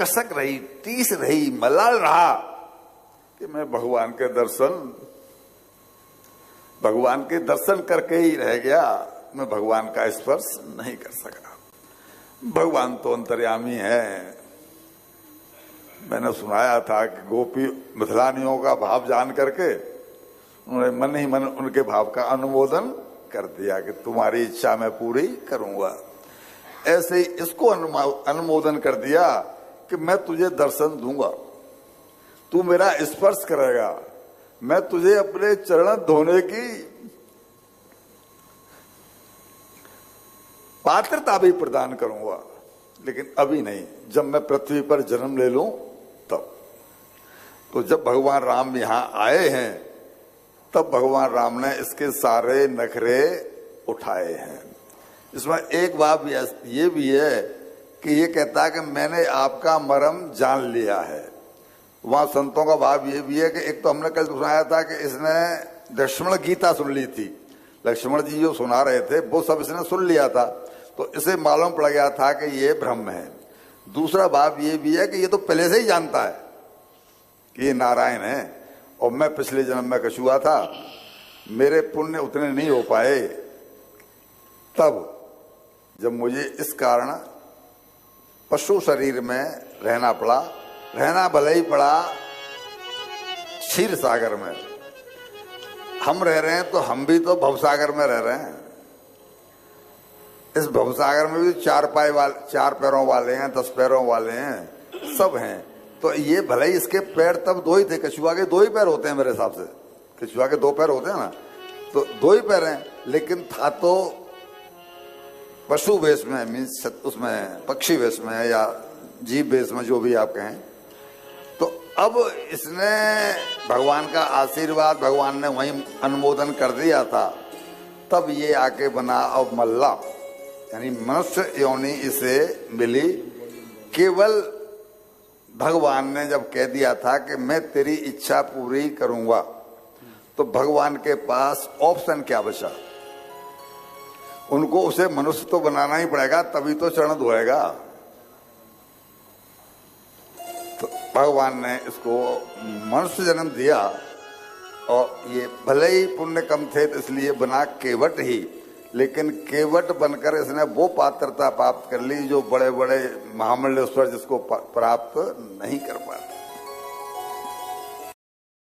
कसक रही, टीस रही, मलाल रहा कि मैं भगवान के दर्शन करके ही रह गया, मैं भगवान का स्पर्श नहीं कर सका। भगवान तो अंतर्यामी है। मैंने सुनाया था कि गोपी मिथिलानियों का भाव जान करके उन्होंने मन ही मन उनके भाव का अनुमोदन कर दिया कि तुम्हारी इच्छा मैं पूरी करूंगा। ऐसे ही इसको अनुमोदन कर दिया कि मैं तुझे दर्शन दूंगा, तू मेरा स्पर्श करेगा, मैं तुझे अपने चरण धोने की पात्रता भी प्रदान करूंगा, लेकिन अभी नहीं, जब मैं पृथ्वी पर जन्म ले लूं तब। तो जब भगवान राम यहां आए हैं तब भगवान राम ने इसके सारे नखरे उठाए हैं। इसमें एक बात ये भी है कि ये कहता है कि मैंने आपका मर्म जान लिया है। वहां संतों का भाव ये भी है कि एक तो हमने कल सुनाया था कि इसने लक्ष्मण गीता सुन ली थी, लक्ष्मण जी जो सुना रहे थे वो सब इसने सुन लिया था, तो इसे मालूम पड़ गया था कि ये ब्रह्म है। दूसरा भाव ये भी है कि ये तो पहले से ही जानता है कि ये नारायण है, और मैं पिछले जन्म में कछुआ था, मेरे पुण्य उतने नहीं हो पाए, तब जब मुझे इस कारण पशु शरीर में रहना पड़ा, रहना भले ही पड़ा क्षीर सागर में, हम रह रहे हैं तो हम भी तो भवसागर में रह रहे हैं। इस भवसागर में भी चार पैरों वाले हैं, 10 पैरों वाले हैं, सब हैं। तो ये भले ही इसके पैर तब 2 ही थे, कछुआ के 2 ही पैर होते हैं मेरे हिसाब से, कछुआ के 2 पैर होते हैं ना, तो 2 ही पैर हैं, लेकिन था तो पशु वेश में, मीन्स उसमें पक्षी वेश में या जीव वेश में, जो भी आप कहें। तो अब इसने भगवान का आशीर्वाद, भगवान ने वहीं अनुमोदन कर दिया था, तब ये आके बना अब मल्ला, यानी मनुष्य योनि इसे मिली। केवल भगवान ने जब कह दिया था कि मैं तेरी इच्छा पूरी करूंगा, तो भगवान के पास ऑप्शन क्या बचा? उनको उसे मनुष्य तो बनाना ही पड़ेगा, तभी तो चरण धोएगा। तो भगवान ने इसको मनुष्य जन्म दिया, और ये भले ही पुण्य कम थे तो इसलिए बना केवट ही, लेकिन केवट बनकर इसने वो पात्रता प्राप्त कर ली जो बड़े बड़े महामंडलेश्वर जिसको प्राप्त नहीं कर पाते।